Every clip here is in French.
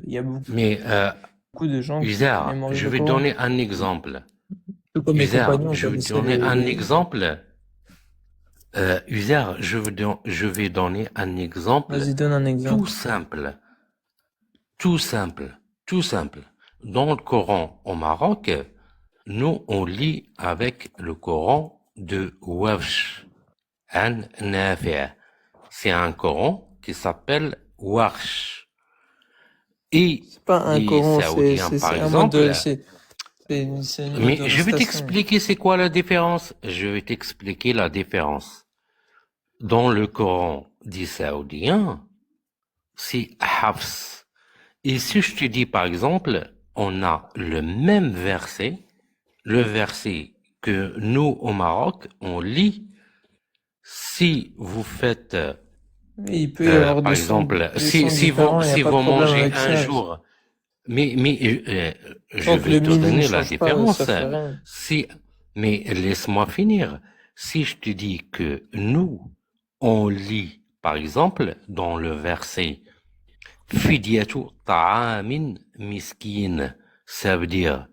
il y a Mais beaucoup de gens qui User, mémorisent je le vais Coran. donner un exemple. Tout comme mes User, compagnons je vais connaissaient donner un exemple. User, je vais donner un exemple Vas-y, donne un tout exemple. simple, tout simple, tout simple. Dans le Coran au Maroc, nous on lit avec le Coran de Warsh an Nafi'. C'est un Coran qui s'appelle Warsh. Et C'est pas un les Coran, Saoudiens, par c'est un mode de, exemple, c'est une mode mais de je vais récitation. t'expliquer c'est quoi la différence. Je vais t'expliquer la différence. Dans le Coran des Saoudiens, c'est Hafs. Et si je te dis par exemple, on a le même verset, le verset que nous au Maroc, on lit, si vous faites, Oui, il peut y avoir par exemple, des sons différents, il n'y a si pas de vous problème mangez avec un ça. jour, je Tant que vais le te meaning donner la change pas, ça différence. fait rien. Si, mais laisse-moi finir. Si je te dis que nous, on lit, par exemple, dans le verset Fidyatu ta'amin miskin, ça veut dire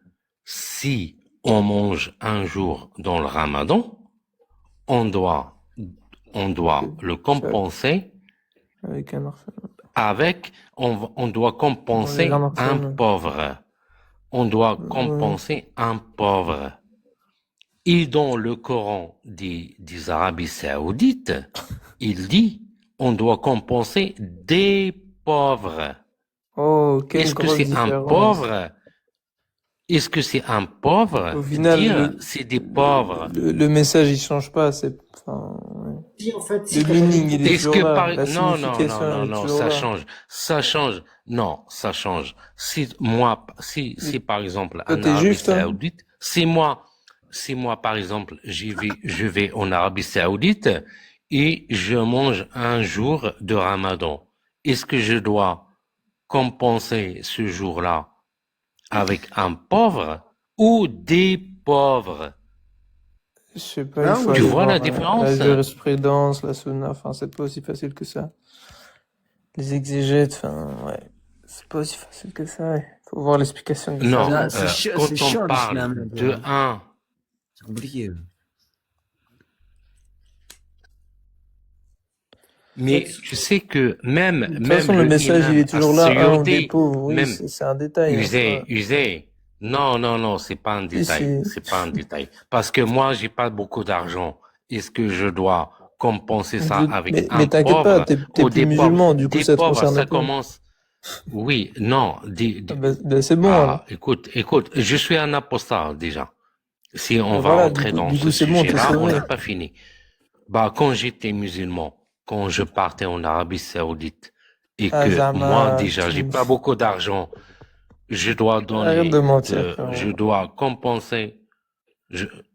si on mange un jour dans le Ramadan, on doit, on doit le compenser Avec un orphelin. avec, on doit Manger un compenser un orphelin. pauvre. On doit Ouais. compenser un pauvre. Et dans le Coran des Arabies Saoudites, il dit on doit compenser des pauvres. Oh, quelle Est-ce que grosse c'est un différence. pauvre? Est-ce que c'est un pauvre? Au final, Dire c'est des pauvres. le message, il change pas. Enfin, ouais. Si, en fait, Le si, comme on dit, meaning, il est Est-ce toujours que là. par... La Non, non, non, signification, elle non, est non, toujours ça là. change. Ça change. Non, ça change. Si moi, si Mais par exemple toi, en t'es Arabie juif, toi? Saoudite, si moi par exemple je vais en Arabie Saoudite et je mange un jour de Ramadan, est-ce que je dois compenser ce jour-là avec un pauvre ou des pauvres? Je sais pas, il l'un faut ou Tu aller l'autre. vois la voir la différence? jurisprudence, la sunna. Enfin, c'est pas aussi facile que ça. Les exégètes, enfin, ouais. C'est pas aussi facile que ça, ouais. Faut voir l'explication des Non, savants. C'est quand on chiant parle l'islam. de un, C'est compliqué. mais tu sais que De toute même façon, le le message, il imam est toujours là. Ah, on des As-Suyuti, pauvres. Oui, même c'est un détail, hein, c'est pas... usé. Non, non, non, c'est pas un Si, détail. si. C'est pas un détail. Parce que moi, j'ai pas beaucoup d'argent. Est-ce que je dois compenser ça avec un Mais t'inquiète pas, pauvre t'es ou plus des pauvres? musulman, du coup, Des ça te pauvres, concerne ça pas. commence. Oui, non. Ah, bah, c'est bon, alors. Écoute, je suis un apostat déjà. Si on Bah, va voilà, rentrer dans du ce coup, c'est bon, t'es sujet-là, on sauvé. n'a pas fini. Bah, quand j'étais musulman, quand je partais en Arabie Saoudite, et Ah, que moi, Zama, déjà, j'ai pas beaucoup d'argent, je dois arrête de donner, mentir, je frérot. dois compenser.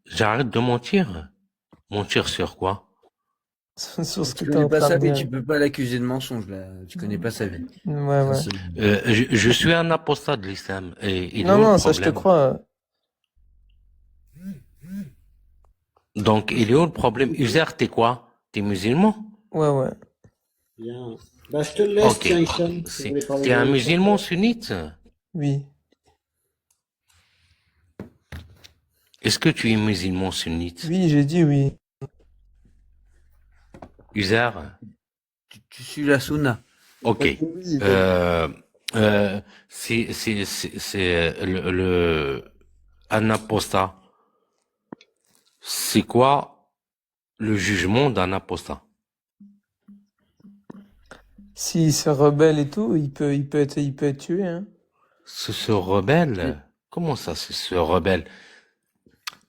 J'arrête de mentir. Mentir sur quoi? Sur ce que Tu t'es connais en pas train sa de vie, dire. tu peux pas l'accuser de mensonge, là. Tu connais pas sa vie. Ouais, Ça, ouais. Je suis un apostat de l'islam. Et il est Non, où le non, ça, je te problème? crois. Donc, il est où le problème? User, t'es quoi? T'es musulman? Ouais, ouais. bien. Bah, je te le laisse, Ok. tiens, Hicham, si vous voulez parler T'es de un religion. musulman sunnite? Oui. Est-ce que tu es musulman sunnite? Oui, j'ai dit oui. User? Tu suis la sunna. Ok. Oui, C'est un apostat. C'est quoi le jugement d'un apostat? S'il se rebelle et tout, il peut être tué, hein. Se rebelle? Comment ça, se rebelle?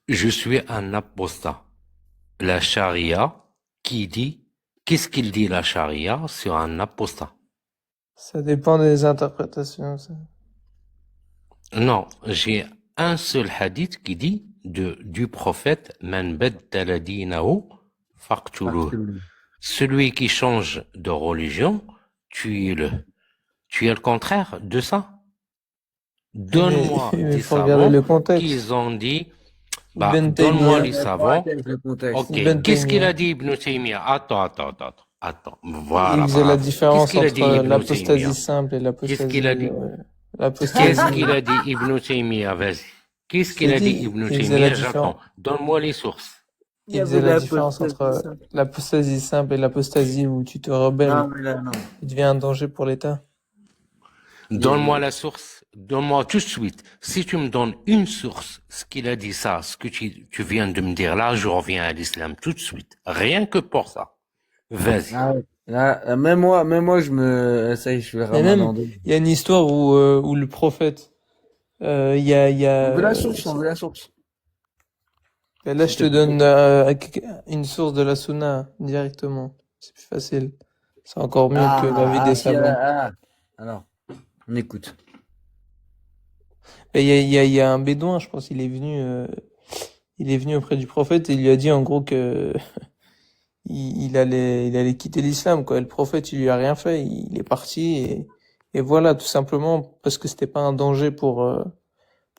Je suis un apostat. La charia qu'est-ce qu'il dit la charia sur un apostat? Ça dépend des interprétations, ça. Non, j'ai un seul hadith qui dit du prophète Man baddala dinahu faqtuluhu. Celui qui change de religion, tuez-le. Tu es le contraire de ça. Donne-moi Mais des faut regarder savants le contexte. qui ont dit, Ibn donne-moi Taymiyyah. les savants. Avec le contexte. Ok, Ibn qu'est-ce qu'il Taymiyyah. a dit Ibn Taymiyyah? Attends. Attends, Il voilà, faisait la bravo. Qu'est-ce différence qu'il a dit entre Ibn l'apostasie Taymiyyah? simple et Qu'est-ce qu'il a l'apostasie... dit? l'apostasie... Qu'est-ce qu'il a dit Ibn Taymiyyah? Vas-y. Qu'est-ce Je qu'il t'ai a dit dit, Ibn il faisait la Taymiyyah? J'attends. différence. Donne-moi les sources. Il y Il avait faisait la la différence poste entre simple. l'apostasie simple et l'apostasie où tu te Non, rebelles, mais là, non. tu deviens un danger pour l'État. Donne-moi la source. Donne-moi tout de suite. Si tu me donnes une source, ce qu'il a dit ça, ce que tu viens de me dire là, je reviens à l'islam tout de suite. Rien que pour ça. Vas-y. Ah ouais. Là, ça y est, je vais Et même, ramander. il y a une histoire où le prophète, il y a, On veut la source, on veut la source. ben là, je S'il te te plaît. donne une source de la Sunna directement. C'est plus facile. C'est encore mieux que la vie des Si, savants. alors, on écoute. Et il y a un bédouin, je pense, il est venu auprès du prophète et il lui a dit en gros que il allait quitter l'islam, quoi. Et le prophète, il lui a rien fait. Il est parti et voilà, tout simplement parce que c'était pas un danger pour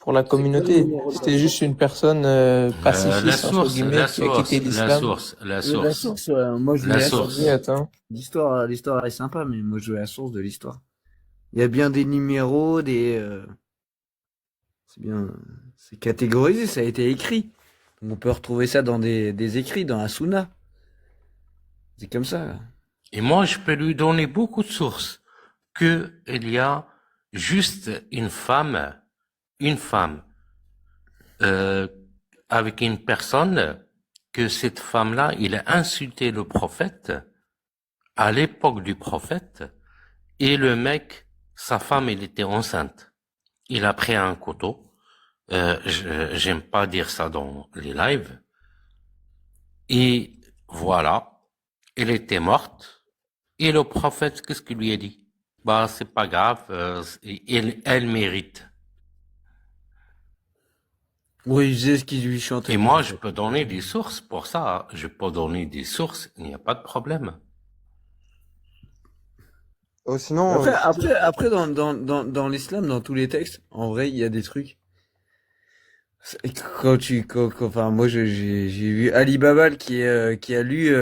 la communauté. C'était juste une personne La pacifiste, entre source, guillemets, la qui a quitté source, la l'islam. source, la La source, source, moi je veux la la source. Oui, attends. L'histoire est sympa, mais moi je veux la source de l'histoire. Il y a bien des numéros, c'est bien, c'est catégorisé, ça a été écrit. Donc on peut retrouver ça dans des écrits, dans la Sunna. C'est comme ça, là. Et moi, je peux lui donner beaucoup de sources que il y a juste une femme, avec une personne que cette femme-là, il a insulté le prophète à l'époque du prophète et le mec, sa femme, elle était enceinte. Il a pris un couteau. J'aime pas dire ça dans les lives. Et voilà, elle était morte. Et le prophète, qu'est-ce qu'il lui a dit? Bah, c'est pas grave, elle mérite. Oui, il faisait ce qu'il lui chantait. Et moi, je peux donner des sources pour ça. Je peux donner des sources, il n'y a pas de problème. Oh, sinon, Après dans l'islam, dans tous les textes, en vrai, il y a des trucs. Enfin, moi, j'ai vu Ali Babal qui a lu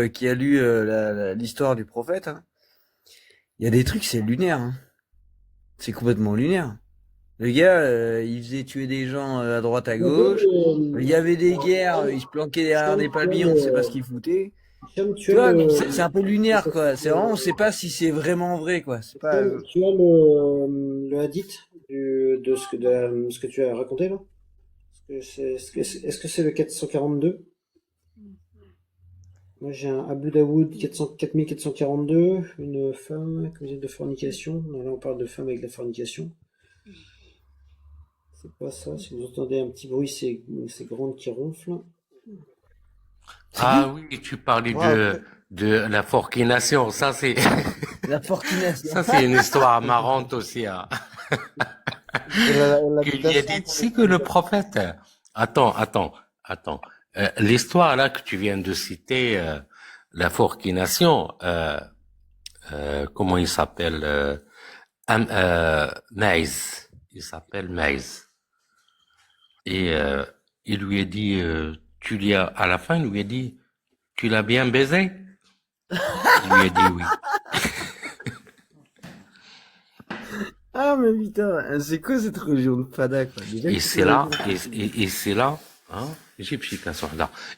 l'histoire du prophète, hein. Il y a des trucs, c'est lunaire, hein. C'est complètement lunaire. Le gars, il faisait tuer des gens à droite, à gauche. Il y avait des guerres, il se planquait derrière des palmiers, on sait pas ce qu'il foutait. Tu vois, c'est un peu lunaire, quoi. C'est vraiment, on sait pas si c'est vraiment vrai, quoi. C'est pas. Tu as le hadith de ce que tu as raconté là? Est-ce que c'est le 442? Moi j'ai un Abu Daoud 4442, une femme accusée de fornication. Non, là on parle de femme avec la fornication. C'est pas ça. Si vous entendez un petit bruit, c'est Grande qui ronfle. Ah oui, tu parlais ouais, de la forquination. Ça, c'est, La fortunation. ça, c'est une histoire marrante aussi, hein. Il y a dit, c'est que le prophète, attends, l'histoire là que tu viens de citer, la forquination, comment il s'appelle, Maïs, il s'appelle Maïs, et il lui a dit, à la fin, il lui a dit, tu l'as bien baisé? Il lui a dit oui. Ah, mais putain, c'est quoi cette religion de fada, quoi? Déjà, Et que c'est là, et c'est là, hein,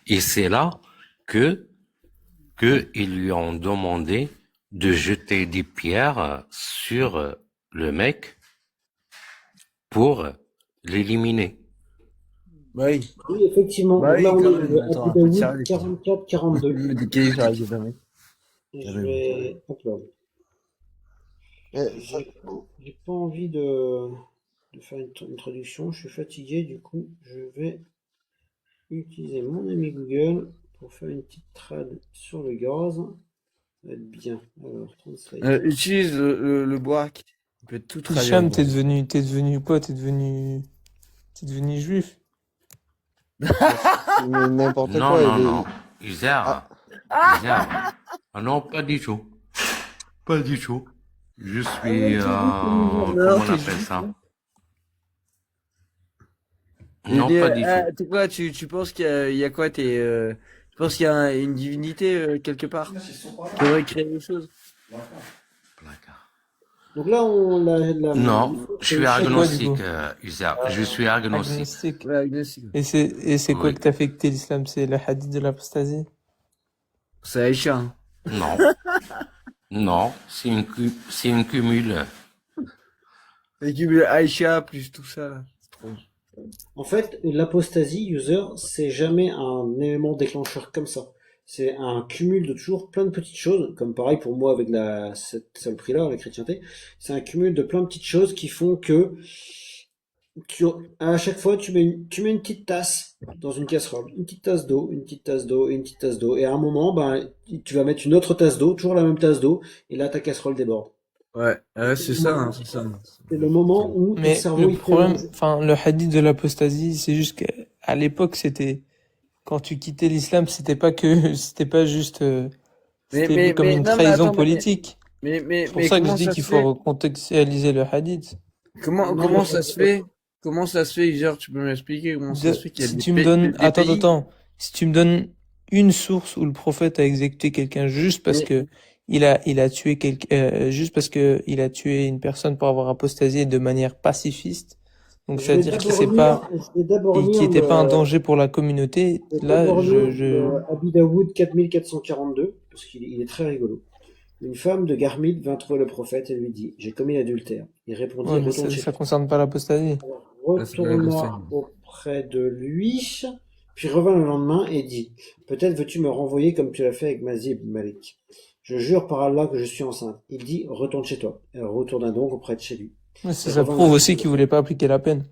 et c'est là que ils lui ont demandé de jeter des pierres sur le mec pour l'éliminer. Bah oui. Oui, effectivement. Bah oui, Là, on quand est même. le Attends, Abu un peu de Daoud sérieux. 44-42. Me décaler sur la gueule d'un mec. Je vais. Hop là. J'ai pas envie de faire une traduction. Je suis fatigué, du coup, je vais utiliser mon ami Google pour faire une petite trad sur le gaz. Ça va être bien. Alors, translate. Utilise le boac. Il peut tout traduire. Hicham, t'es devenu quoi? T'es devenu juif? n'importe Non, quoi. non. Isère. Ah non, pas du tout. Pas du tout. Je suis, comment on appelle ça? Non, pas du tout. Tu quoi, tu penses qu'il y a quoi, Je pense qu'il y a une divinité quelque part. Qui aurait créé les choses. Placard. Donc là, Non, je suis C'est quoi, du agnostique, coup? User. Je suis agnostique. Agnostique. Ouais, agnostique. Et c'est quoi Oui. que t'as fait quitter l'islam? C'est le hadith de l'apostasie? C'est Aïcha. Hein. Non. Non, c'est une cumule. Et tu Aïcha plus tout ça là. C'est trop. En fait, l'apostasie user, c'est jamais un élément déclencheur comme ça. C'est un cumul de toujours plein de petites choses, comme pareil pour moi avec cette saloperie-là, la chrétienté. C'est un cumul de plein de petites choses qui font que à chaque fois, tu mets une petite tasse dans une casserole, une petite tasse d'eau, une petite tasse d'eau et une petite tasse d'eau. Et à un moment, ben, tu vas mettre une autre tasse d'eau, toujours la même tasse d'eau, et là, ta casserole déborde. Ouais, c'est ça, hein, c'est ça. C'est le moment où ton Mais cerveau, le il problème, fait- enfin, le hadith de l'apostasie, c'est juste qu'à l'époque, c'était, quand tu quittais l'islam, c'était pas juste, c'était vu comme une non, mais trahison attends, politique. mais C'est pour ça que je comment dis ça qu'il se fait? faut recontextualiser le hadith. Comment Non, comment mais- ça se fait? Comment ça se fait, User? Tu peux m'expliquer comment ça se fait qu'il y a Si des tu me donnes, des attends, pays? attends, si tu me donnes une source où le prophète a exécuté quelqu'un juste parce Mais- que il a tué juste parce que il a tué une personne pour avoir apostasié de manière pacifiste, donc Je ça veut vais dire qu'il d'abord s'est pas, lire, je vais d'abord et qui lire était pas un le, danger pour la communauté, je vais là, d'abord lire je, le Abi Daoud 4442, parce qu'il est très rigolo. Une femme de Garmid vint trouver le prophète et lui dit, j'ai commis l'adultère. Il répondit, ouais, mais retourne ça, chez ça toi. concerne pas l'apostasie. Ça, c'est pas la Retourna question. auprès de lui, puis revint le lendemain et dit, peut-être veux-tu me renvoyer comme tu l'as fait avec Mazib Malik. Je jure par Allah que je suis enceinte. Il dit, retourne chez toi. Elle retourna donc auprès de chez lui. Mais Et ça revint prouve aussi qu'il voulait pas appliquer la peine.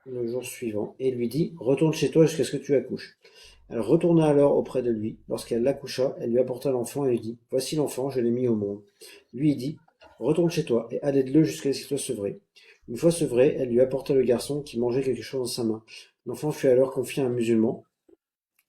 le jour suivant et lui dit, retourne chez toi jusqu'à ce que tu accouches. Elle retourna alors auprès de lui. Lorsqu'elle l'accoucha, elle lui apporta l'enfant et lui dit, voici l'enfant, je l'ai mis au monde. Lui il dit, retourne chez toi et allaide-le jusqu'à ce qu'il soit sevré. Une fois sevré, elle lui apporta le garçon qui mangeait quelque chose dans sa main. L'enfant fut alors confié à un musulman.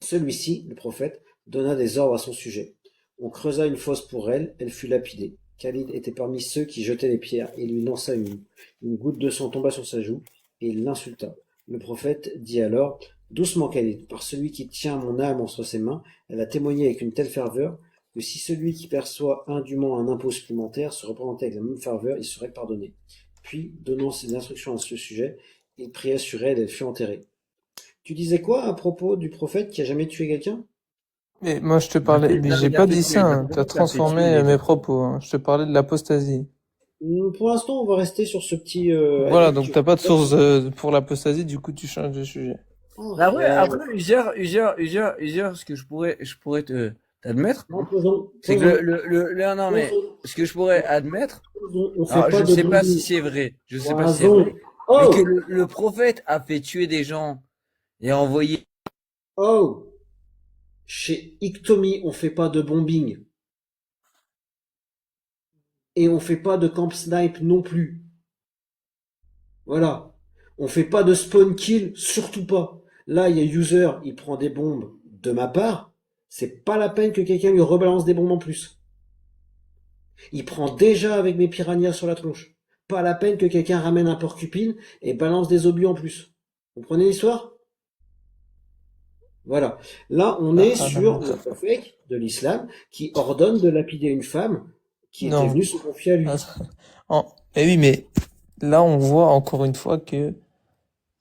Celui-ci, le prophète, donna des ordres à son sujet. On creusa une fosse pour elle, elle fut lapidée. Khalid était parmi ceux qui jetaient les pierres et lui lança une goutte de sang tomba sur sa joue et il l'insulta. Le prophète dit alors, doucement Khalid, par celui qui tient mon âme entre ses mains, elle a témoigné avec une telle ferveur que si celui qui perçoit indûment un impôt supplémentaire se représentait avec la même ferveur, il serait pardonné. Puis, donnant ses instructions à ce sujet, il pria sur elle et elle fut enterrée. Tu disais quoi à propos du prophète qui a jamais tué quelqu'un? Mais moi, je te parlais, mais j'ai pas dit ça, hein. T'as transformé mes propos, hein. Je te parlais de l'apostasie. Pour l'instant, on va rester sur ce petit. Voilà, donc t'as pas de source pour l'apostasie, du coup tu changes de sujet. Après, User, ce que je pourrais t'admettre, Non, c'est que non, mais ce que je pourrais admettre, alors, je ne sais pas si c'est vrai, je sais pas si c'est vrai, Oh, mais que le prophète a fait tuer des gens et a envoyé. oh, chez Iktomi, on fait pas de bombing. Et on fait pas de camp snipe non plus. Voilà. On fait pas de spawn kill, surtout pas. Là, il y a user, il prend des bombes de ma part. C'est pas la peine que quelqu'un lui rebalance des bombes en plus. Il prend déjà avec mes piranhas sur la tronche. Pas la peine que quelqu'un ramène un porcupine et balance des obus en plus. Vous comprenez l'histoire? Voilà. Là, on est sur le prophète de l'islam qui ordonne de lapider une femme qui était venue se confier à lui. Eh oui, mais là, on voit encore une fois que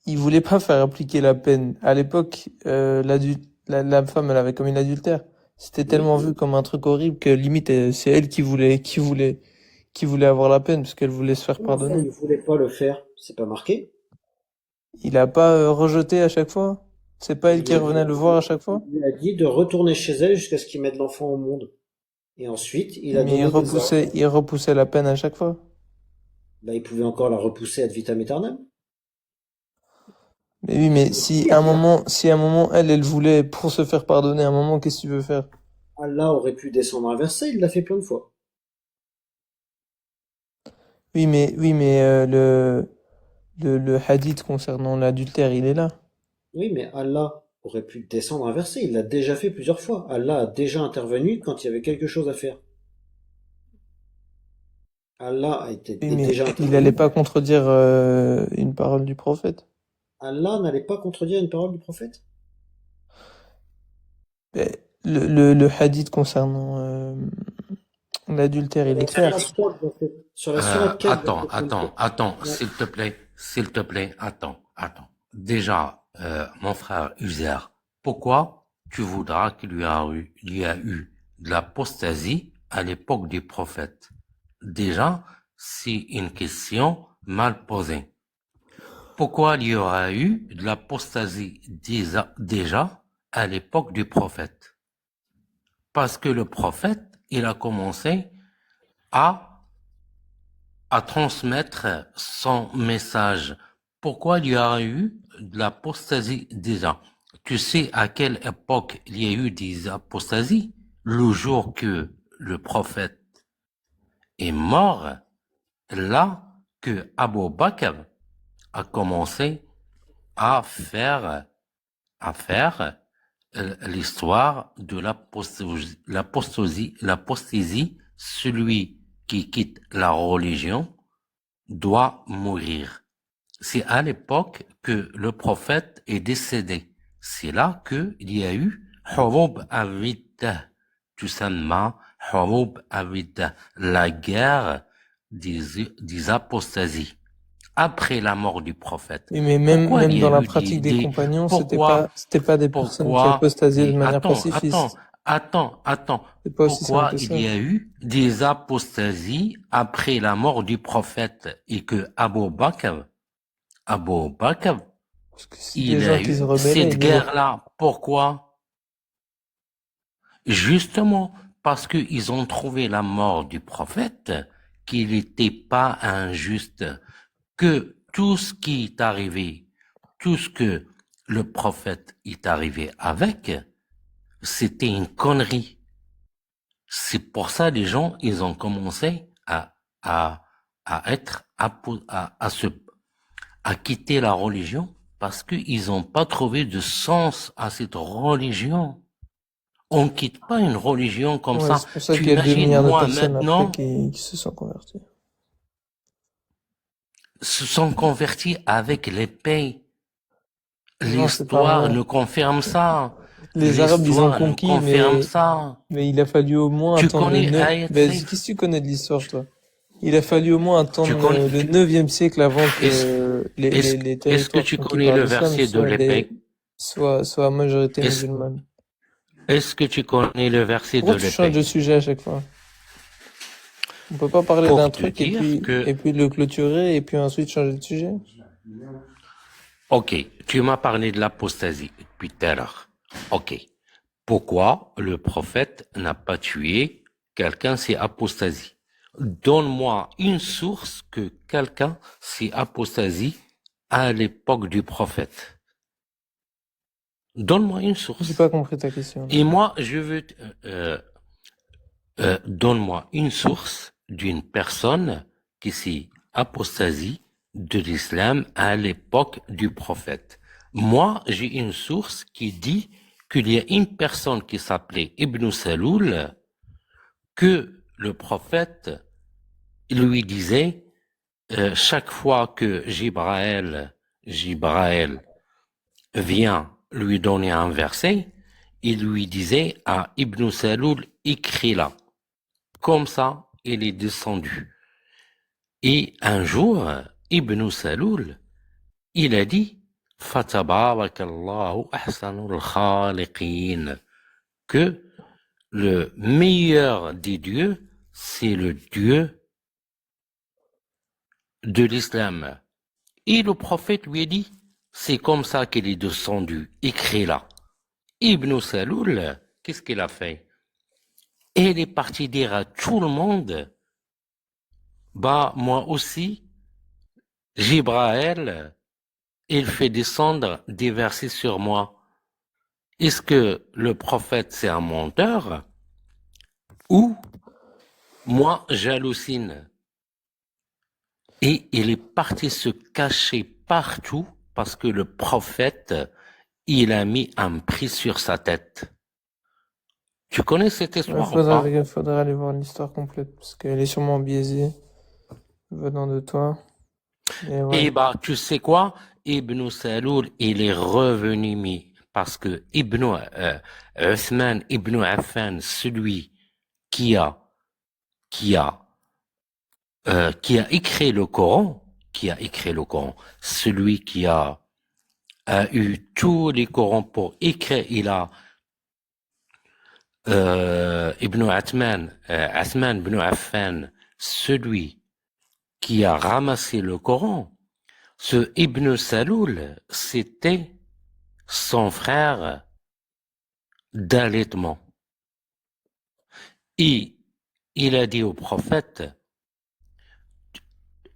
il voulait pas faire appliquer la peine. À l'époque, la femme, elle avait commis l'adultère. C'était tellement vu comme un truc horrible que limite, c'est elle qui voulait avoir la peine parce qu'elle voulait se faire pardonner. Il voulait pas le faire, c'est pas marqué. Il a pas rejeté à chaque fois? C'est pas elle qui revenait le voir à chaque fois? Il a dit de retourner chez elle jusqu'à ce qu'il mette l'enfant au monde. Et ensuite, il a Mais il repoussait la peine à chaque fois. Bah, il pouvait encore la repousser ad vitam aeternam. Mais oui, mais si à un moment, elle voulait pour se faire pardonner, à un moment, qu'est-ce que tu veux faire? Allah aurait pu descendre un verset, il l'a fait plein de fois. Oui, mais le hadith concernant l'adultère, il est là. Oui, mais Allah aurait pu descendre un verset, il l'a déjà fait plusieurs fois. Allah a déjà intervenu quand il y avait quelque chose à faire. Allah a été Oui, mais déjà il intervenu. allait pas contredire une parole du prophète. Allah n'allait pas contredire une parole du prophète? Ben, le hadith concernant l'adultère, il est clair. Sur la sourate 4 dans Attends, Ouais. s'il te plaît, attends. Déjà, mon frère Uzer, pourquoi tu voudras qu'il y a eu de l'apostasie à l'époque des prophètes? Déjà, c'est une question mal posée. Pourquoi il y aura eu de l'apostasie déjà à l'époque du prophète? Parce que le prophète, il a commencé à transmettre son message. Pourquoi il y aura eu de l'apostasie déjà? Tu sais à quelle époque il y a eu des apostasies? Le jour que le prophète est mort, là que Abu Bakr a commencé à faire l'histoire de l'apostasie. Celui qui quitte la religion doit mourir. C'est à l'époque que le prophète est décédé. C'est là que il y a eu Hurub al-Riddah, tusamma Hurub al-Riddah, la guerre des apostasies. Après la mort du prophète. Oui, mais même Pourquoi il y a dans la eu pratique des compagnons, c'était pourquoi pas des personnes qui apostasiaient de mais manière pacifiste. attends. C'est pas aussi simple Pourquoi que ça. il y a eu des apostasies après la mort du prophète et que Abu Bakr, Parce que c'est il des a gens qui eu se rebellaient. cette guerre-là. Pourquoi? Justement, parce qu'ils ont trouvé la mort du prophète, qu'il n'était pas injuste, que tout ce qui est arrivé, tout ce que le prophète est arrivé avec, c'était une connerie. C'est pour ça les gens, ils ont commencé à quitter la religion parce qu'ils n'ont pas trouvé de sens à cette religion. On quitte pas une religion comme ça. C'est pour ça Tu qu'il y a 2 imagines, milliards de moi, personnes maintenant, après qui se sont converties. se sont convertis avec l'épée. Non, c'est pas L'histoire vrai. nous confirme ça. Les Arabes, ils ont L'histoire nous conquis, confirme ça. mais il a fallu au moins Tu attendre connais le 9. Ayat Ben, Saif? qu'est-ce que tu connais de l'histoire, toi? Il a fallu au moins attendre Tu connais- le 9e siècle avant que les Est-ce territoires que tu conquis connais par le l'islam verset de l'épée? soient à majorité Est-ce- musulmane. Est-ce que tu connais le verset Pourquoi de tu changes de l'épée? sujet à chaque fois? On peut pas parler Pour d'un te truc dire que- et puis le clôturer et puis ensuite changer de sujet? Ok, tu m'as parlé de l'apostasie depuis tout à l'heure. Ok. Pourquoi le prophète n'a pas tué quelqu'un s'est apostasie? Donne-moi une source que quelqu'un s'est apostasie à l'époque du prophète. Donne-moi une source. J'ai pas compris ta question. Et moi, je veux... donne-moi une source d'une personne qui s'est apostasie de l'islam à l'époque du prophète. Moi, j'ai une source qui dit qu'il y a une personne qui s'appelait Ibn Saloul, que le prophète lui disait, chaque fois que Jibraël vient lui donner un verset, il lui disait à Ibn Saloul, écris-la. Comme ça, il est descendu. Et un jour, Ibn Saloul, il a dit, Fatabarakallahu ahsanul khaliqin, que le meilleur des dieux, c'est le Dieu de l'islam. Et le prophète lui a dit, c'est comme ça qu'il est descendu, écris-la. Ibn Saloul, qu'est-ce qu'il a fait? Il est parti dire à tout le monde, bah, moi aussi, Jibraël, il fait descendre des versets sur moi. Est-ce que le prophète c'est un menteur? Ou moi j'hallucine? Et il est parti se cacher partout parce que le prophète, il a mis un prix sur sa tête. Tu connais cette histoire ou pas? Il faudra aller voir l'histoire complète parce qu'elle est sûrement biaisée venant de toi. Et ouais. Et bah, tu sais quoi? Ibn Saloul, il est revenu parce que Uthman ibn Affan, celui qui a écrit le Coran, celui qui a eu tous les Corans pour écrire, il a Uthman ibn Affan, celui qui a ramassé le Coran, ce Ibn Saloul, c'était son frère d'allaitement. Et il a dit au prophète,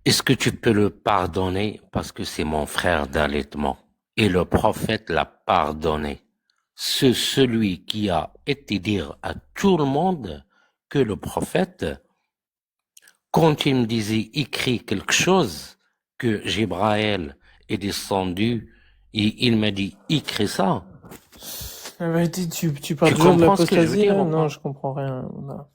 est-ce que tu peux le pardonner parce que c'est mon frère d'allaitement? Et le prophète l'a pardonné. C'est celui qui a été dire à tout le monde que le prophète, quand il me disait écrit quelque chose, que Jibraël est descendu et il m'a dit écris ça. La vérité, tu parles Tu toujours de comprends ce que je veux l'apostasie dire là? ou Non, pas? je comprends rien. Là.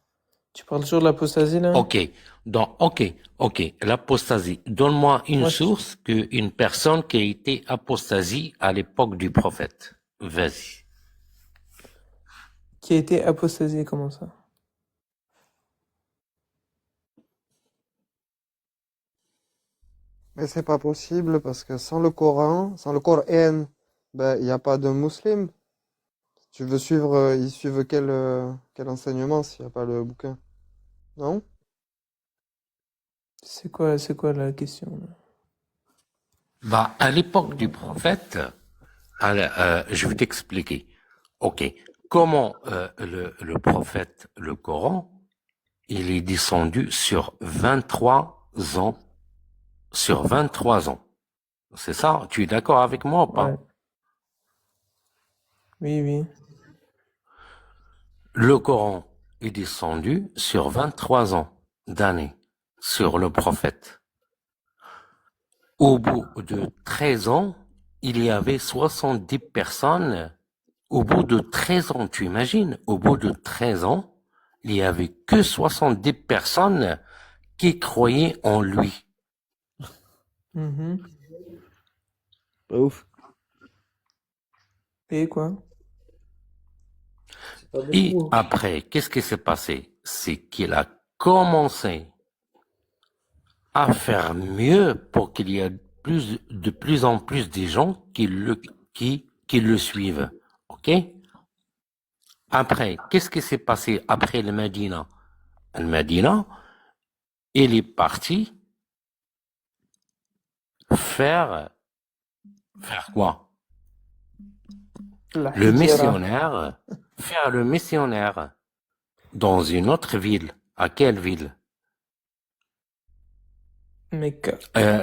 Tu parles toujours de l'apostasie là? Ok. Donc, ok. L'apostasie. Donne-moi une Moi, source qu'une personne qui a été apostasie à l'époque du prophète. Vas-y. qui a été apostasié, comment ça? Mais c'est pas possible parce que sans le Coran, sans le Coran, ben, il n'y a pas de musulman. Tu veux suivre, ils suivent quel enseignement s'il n'y a pas le bouquin? Non? C'est quoi la question là? Bah, à l'époque du prophète, je vais t'expliquer. Ok. Comment le prophète, le Coran, il est descendu sur 23 ans. Sur 23 ans. C'est ça? Tu es d'accord avec moi ou pas? Ouais. Oui. Le Coran est descendu sur 23 ans d'années sur le prophète. Au bout de 13 ans, il y avait 70 personnes. Au bout de 13 ans, tu imagines, au bout de 13 ans, il y avait que 70 personnes qui croyaient en lui. Mhm. Pas ouf. Et quoi? C'est pas Et beaucoup. Hein. après, qu'est-ce qui s'est passé? C'est qu'il a commencé à faire mieux pour qu'il y ait de plus en plus de gens qui le suivent. OK? Après, qu'est-ce qui s'est passé après le Medina? Le Medina, il est parti faire quoi? La Le hijra. missionnaire, faire le missionnaire dans une autre ville. À quelle ville? Mecca.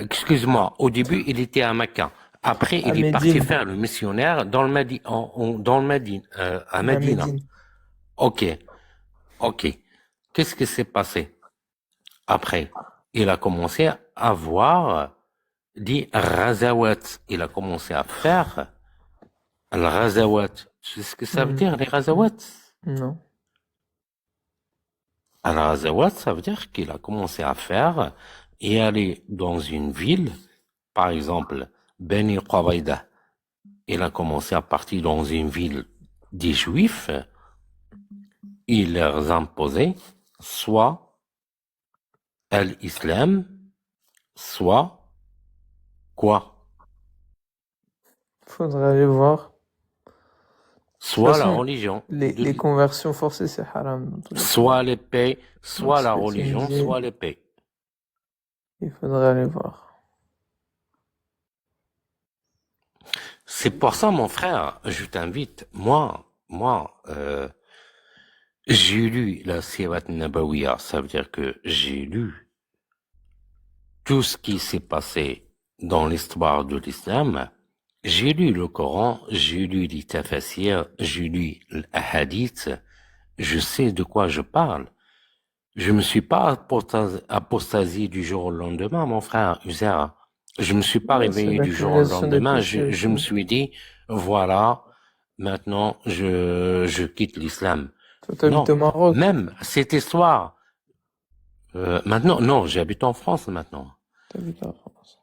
Excuse-moi, au début, il était à Mecca. Après, À il est parti Médine. faire le missionnaire dans le Médine, à À Médina. Médine. Ok. Qu'est-ce qui s'est passé? Après, il a commencé à voir des razawat. Il a commencé à faire le razawat. Tu sais ce que ça veut dire, les razawat? Non. Le razawat, ça veut dire qu'il a commencé à faire et aller dans une ville, par exemple, Beni Quraida. Il a commencé à partir dans une ville des Juifs. Il leur imposait soit l'islam, soit quoi? Faudrait aller voir. Soit De toute la façon, religion. les conversions forcées, c'est haram. Dans tous les cas. Soit l'épée, soit Donc, la ce que tu religion, me dis, soit l'épée. il faudrait aller voir. C'est pour ça, mon frère, je t'invite. Moi, j'ai lu la Sirat Nabawiya. Ça veut dire que j'ai lu tout ce qui s'est passé dans l'histoire de l'islam. J'ai lu le Coran, j'ai lu les tafasirs, j'ai lu l'ahadith. Je sais de quoi je parle. Je me suis pas apostasié du jour au lendemain, mon frère Uzer. Je me suis pas Ouais, c'est réveillé du jour au l'accumulation des lendemain. péchés Je me aussi. suis dit, voilà, maintenant je quitte l'islam. Toi, t'habites Non, au Maroc. même cette histoire. Maintenant, non, j'habite en France maintenant. T'habites en France.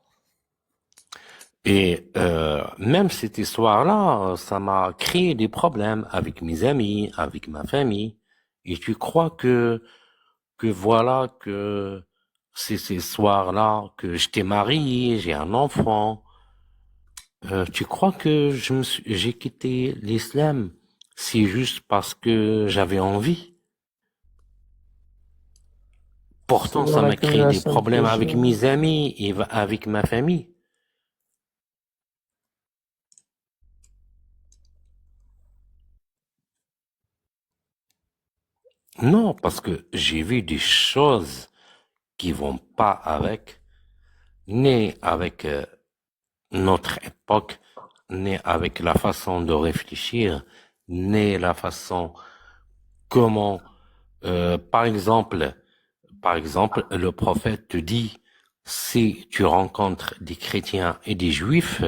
Et même cette histoire-là, ça m'a créé des problèmes avec mes amis, avec ma famille. Et tu crois que voilà, que c'est ces soirs-là que j'étais marié, j'ai un enfant. Tu crois que j'ai quitté l'islam? C'est juste parce que j'avais envie. Pourtant, Souvent ça m'a créé des l'accumulation de problèmes avec péchés. mes amis et avec ma famille. Non, parce que j'ai vu des choses qui vont pas avec, ni avec notre époque, ni avec la façon de réfléchir, ni la façon comment, par exemple, le prophète te dit, si tu rencontres des chrétiens et des juifs,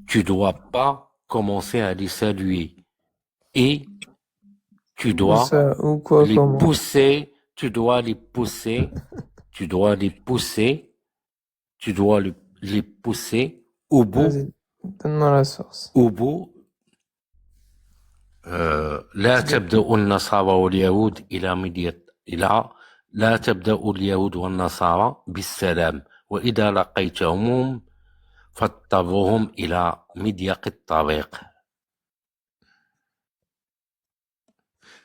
tu dois pas commencer à les saluer et tu Ou dois ça, ou quoi, les comment? pousser, tu dois les pousser, tu dois les pousser, tu dois les pousser au bout, Vas-y, donne-moi la source. au bout. لا Je l'ai pas. تبدأ النصارى واليهود لا تبدأ اليهود والنصارى بالسلام وإذا لقيتهم فاتبعوهم إلى مضيق الطريق.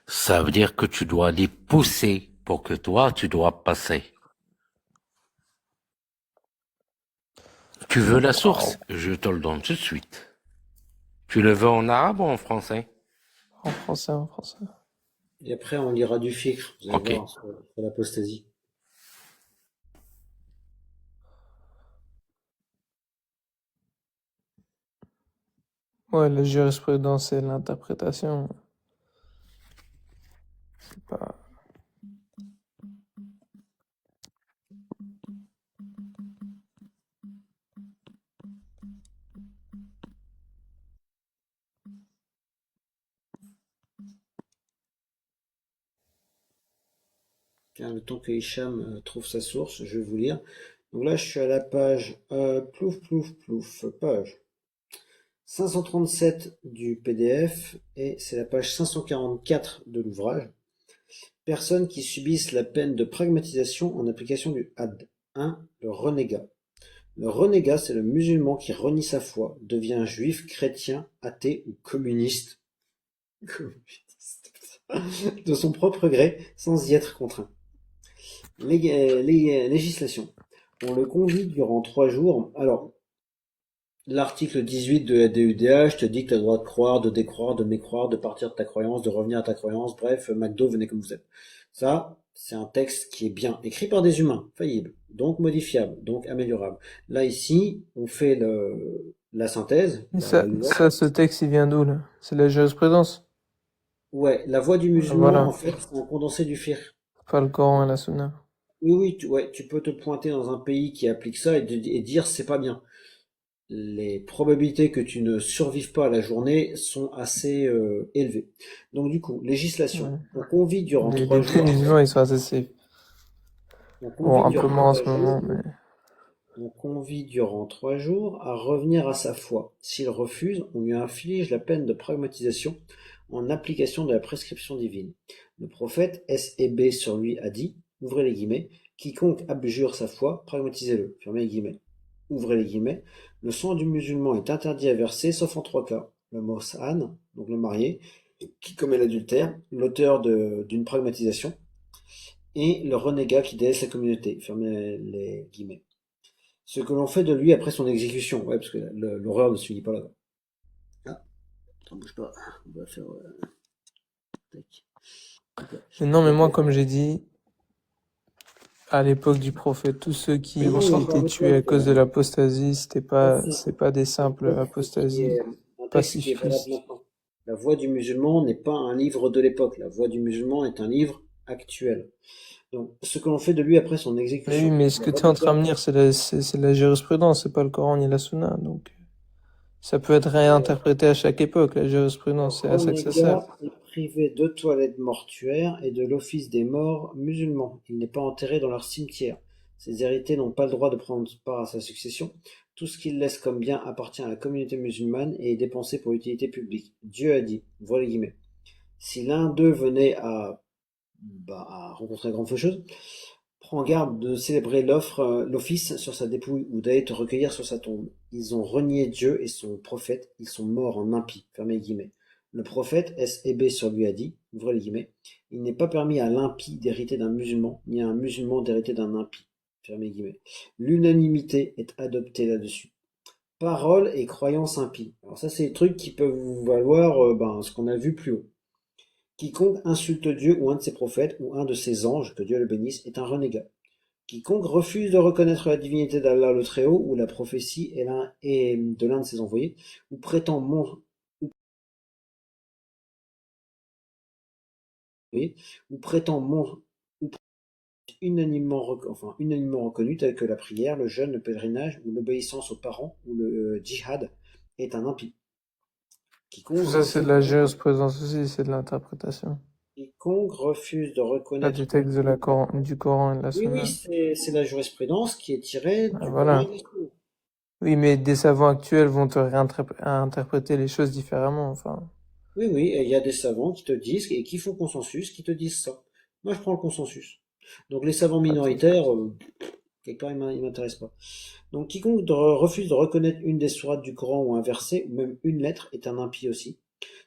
Ça veut dire que tu dois les pousser pour que toi, tu dois passer. Tu veux la source? Je te le donne tout de suite. Tu le veux en arabe ou en français? En français, en français. Et après, on lira du fiqh, vous allez Ok. voir, sur l'apostasie. Ouais, la jurisprudence et l'interprétation, c'est pas... Tiens, le temps que Hicham trouve sa source, je vais vous lire. Donc là, je suis à la page page 537 du PDF et c'est la page 544 de l'ouvrage. Personnes qui subissent la peine de pragmatisation en application du had. 1. Le renégat. Le renégat, c'est le musulman qui renie sa foi, devient juif, chrétien, athée ou communiste. De son propre gré, sans y être contraint. Législation. On le convie durant 3 jours. Alors, l'article 18 de la DUDH te dit que tu as le droit de croire, de décroire, de mécroire, de partir de ta croyance, de revenir à ta croyance. Bref, McDo, venez comme vous êtes. Ça, c'est un texte qui est bien écrit par des humains, faillible, donc modifiable, donc améliorable. Là, ici, on fait la synthèse. Mais ce texte, il vient d'où, là? C'est la jurisprudence? Ouais, la voix du musulman, Voilà. en fait, c'est un condensé du fiqh. Pas le Coran et la Sunna. Oui, tu peux te pointer dans un pays qui applique ça et dire c'est pas bien. Les probabilités que tu ne survives pas à la journée sont assez élevées. Donc du coup, législation. Ouais. On convie durant Les 3 prix jours. musulmans, ils sont assez safe. Bon, un peu moins en ce moment, mais... On convie durant 3 jours à revenir à sa foi. S'il refuse, on lui inflige la peine de pragmatisation en application de la prescription divine. Le prophète S.E.B. sur lui a dit, ouvrez les guillemets, quiconque abjure sa foi, pragmatisez-le, fermez les guillemets. Ouvrez les guillemets, le sang du musulman est interdit à verser sauf en 3 cas. Le Mos'an, donc le marié, qui commet l'adultère, l'auteur d'une pragmatisation, et le renégat qui délaisse la communauté, fermez les guillemets. Ce que l'on fait de lui après son exécution. Ouais, parce que l'horreur ne se finit pas là. Ah, attends, bouge pas. On va faire... Mais non, mais moi, comme j'ai dit, à l'époque du prophète, tous ceux qui étaient tués à cause de l'apostasie, c'est pas des simples apostasies pacifistes. La voix du musulman n'est pas un livre de l'époque. La voix du musulman est un livre actuel. Donc, ce que l'on fait de lui après son exécution. Oui, mais ce que tu es en train de me dire, c'est la jurisprudence, c'est pas le Coran ni la Sunna. Donc, ça peut être réinterprété à chaque époque. La jurisprudence, c'est à ça que ça sert. Le renégat est privé de toilettes mortuaires et de l'office des morts musulmans. Il n'est pas enterré dans leur cimetière. Ses héritiers n'ont pas le droit de prendre part à sa succession. Tout ce qu'il laisse comme bien appartient à la communauté musulmane et est dépensé pour l'utilité publique. Dieu a dit, ouvrez les guillemets, si l'un d'eux venait à rencontrer grande faucheuse, prends garde de célébrer l'office sur sa dépouille ou d'aller te recueillir sur sa tombe. Ils ont renié Dieu et son prophète, ils sont morts en impies. Fermez les guillemets. Le prophète, S.E.B. sur lui a dit, ouvrez les guillemets, il n'est pas permis à l'impie d'hériter d'un musulman, ni à un musulman d'hériter d'un impie. Fermez les guillemets. L'unanimité est adoptée là-dessus. Parole et croyance impie. Alors ça, c'est des trucs qui peuvent vous valoir ce qu'on a vu plus haut. Quiconque insulte Dieu ou un de ses prophètes ou un de ses anges, que Dieu le bénisse, est un renégat. Quiconque refuse de reconnaître la divinité d'Allah le Très-Haut ou la prophétie et de l'un de ses envoyés, ou prétend unanimement reconnu tel que la prière, le jeûne, le pèlerinage ou l'obéissance aux parents ou le djihad est un impie. Tout ça, c'est de la jurisprudence aussi, c'est de l'interprétation. Quiconque refuse de Pas reconnaître du texte du Coran et de la Oui, Sunna. c'est la jurisprudence qui est tirée du Voilà. Coran et des Sunna. Oui, mais des savants actuels vont te réinterpréter les choses différemment, enfin. Oui, et il y a des savants qui te disent, et qui font consensus, qui te disent ça. Moi, je prends le consensus. Donc, les savants minoritaires, quelque part, ils m'intéressent pas. Donc, quiconque refuse de reconnaître une des sourates du Coran ou un verset, ou même une lettre, est un impie aussi.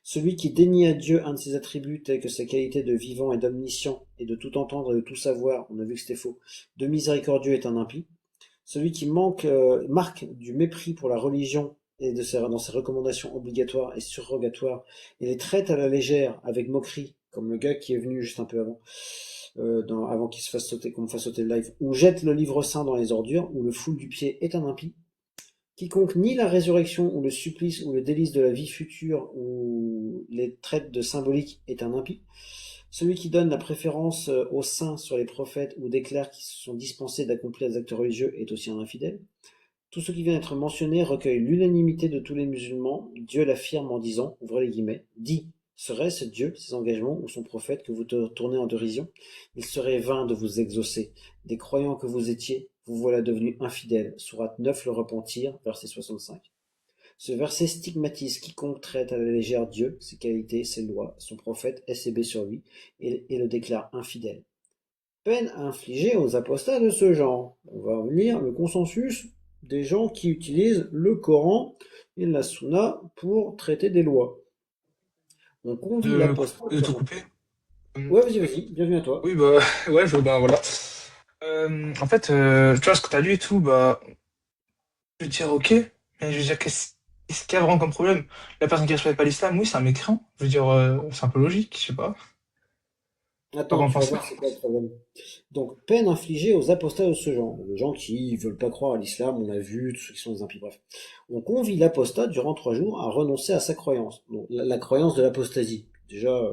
Celui qui dénie à Dieu un de ses attributs, tels que sa qualité de vivant et d'omniscient, et de tout entendre et de tout savoir, on a vu que c'était faux, de miséricordieux est un impie. Celui qui marque du mépris pour la religion et dans ses recommandations obligatoires et surrogatoires, et les traite à la légère avec moquerie, comme le gars qui est venu juste un peu avant, avant qu'il se fasse sauter, qu'on me fasse sauter le live, ou jette le livre saint dans les ordures, ou le foule du pied est un impie. Quiconque nie la résurrection ou le supplice ou le délice de la vie future ou les traite de symbolique est un impie. Celui qui donne la préférence aux saints sur les prophètes ou déclare qu'ils se sont dispensés d'accomplir des actes religieux est aussi un infidèle. Tout ce qui vient d'être mentionné recueille l'unanimité de tous les musulmans. Dieu l'affirme en disant, ouvrez les guillemets, dit, serait-ce Dieu, ses engagements ou son prophète que vous tournez en dérision? Il serait vain de vous exaucer. Des croyants que vous étiez, vous voilà devenus infidèles. Sourate 9, le repentir, verset 65. Ce verset stigmatise quiconque traite à la légère Dieu, ses qualités, ses lois, son prophète, S.B. sur lui, et le déclare infidèle. Peine infligée aux apostats de ce genre. On va revenir le consensus des gens qui utilisent le Coran et la Sunna pour traiter des lois. On convie l'apostat... De te couper. Ouais, vas-y, bienvenue à toi. Oui, bah, ouais, voilà. En fait, tu vois, ce que t'as lu et tout, bah, je veux dire, ok, mais je veux dire, qu'est-ce qu'il y a vraiment comme problème? La personne qui respecte pas l'islam, oui, c'est un mécréant. Je veux dire, c'est un peu logique, je sais pas. Attends, Comment tu vas penser? voir c'est quoi le problème. Donc, peine infligée aux apostats de ce genre, les gens qui veulent pas croire à l'islam, on a vu, tous ceux qui sont des impies, bref. On convie l'apostat durant 3 jours à renoncer à sa croyance. Donc, la croyance de l'apostasie. Déjà,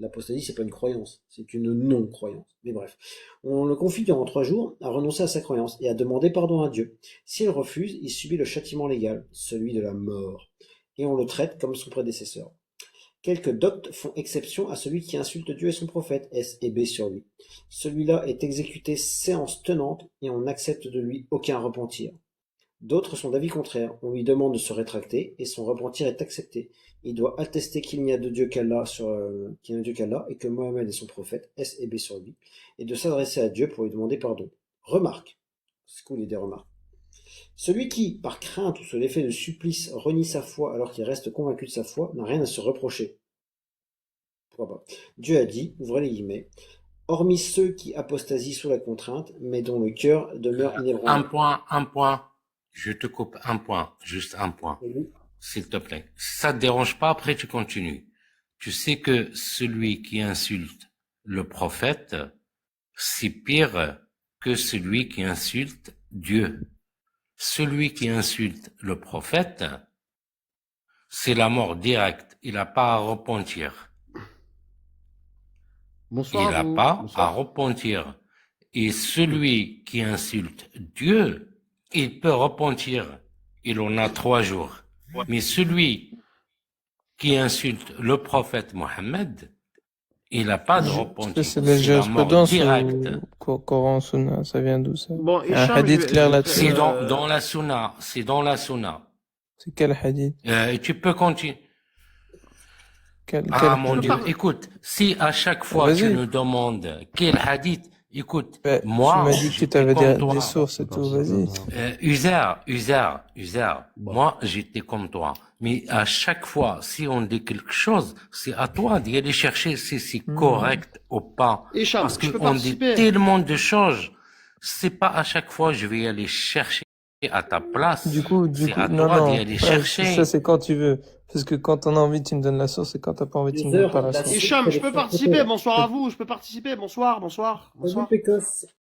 l'apostasie, c'est pas une croyance, c'est une non-croyance. Mais bref. On le confie durant 3 jours à renoncer à sa croyance et à demander pardon à Dieu. S'il refuse, il subit le châtiment légal, celui de la mort. Et on le traite comme son prédécesseur. Quelques doctes font exception à celui qui insulte Dieu et son prophète, S.B. sur lui. Celui-là est exécuté séance tenante et on n'accepte de lui aucun repentir. D'autres sont d'avis contraire, on lui demande de se rétracter et son repentir est accepté. Il doit attester qu'il n'y a de Dieu qu'Allah et que Mohammed est son prophète, S.B. sur lui, et de s'adresser à Dieu pour lui demander pardon. Remarque. C'est cool, il y a des remarques. Celui qui, par crainte ou sous l'effet de supplice, renie sa foi alors qu'il reste convaincu de sa foi, n'a rien à se reprocher. Pourquoi pas? Dieu a dit, ouvrez les guillemets, hormis ceux qui apostasient sous la contrainte, mais dont le cœur demeure inébranlable. Un point. Je te coupe un point, juste un point, s'il te plaît. Si ça te dérange pas, après tu continues. Tu sais que celui qui insulte le prophète, c'est pire que celui qui insulte Dieu. Celui qui insulte le prophète, c'est la mort directe. Il n'a pas à repentir. Bonsoir Il n'a à vous. pas Bonsoir. à repentir. Et celui qui insulte Dieu, il peut repentir. Il en a 3 jours. Mais celui qui insulte le prophète Mohammed, Il n'a pas de Est-ce que repentir. c'est de la C'est la mort jurisprudence directe. ou Coran, Sunna? Ça vient d'où ça? Bon, Il y a un Hicham, hadith clair là-dessus. C'est dans la sunna. C'est dans la sunna. C'est quel hadith? Tu peux continuer. Quel Ah mon peux Dieu, pas- écoute, si à chaque fois tu Vas-y. nous demandes quel hadith, écoute, Bah, tu moi, m'as dit que tu j'étais avais comme toi. des sources et tout, vas-y. Uzer, moi, j'étais comme toi. Mais à chaque fois, si on dit quelque chose, c'est à toi d'y aller chercher si c'est correct ou pas. Hicham, Parce je peux qu'on dit participer. tellement de choses, c'est pas à chaque fois je vais y aller chercher à ta place. Du coup, C'est à non, toi non. d'y aller Ouais, chercher. ça, c'est quand tu veux. Parce que quand on a envie, tu me donnes la source, et quand t'as pas envie, tu me donnes pas la source. Hicham, je peux participer. Bonsoir à vous. Je peux participer. Bonsoir. Vas-y, Pécos.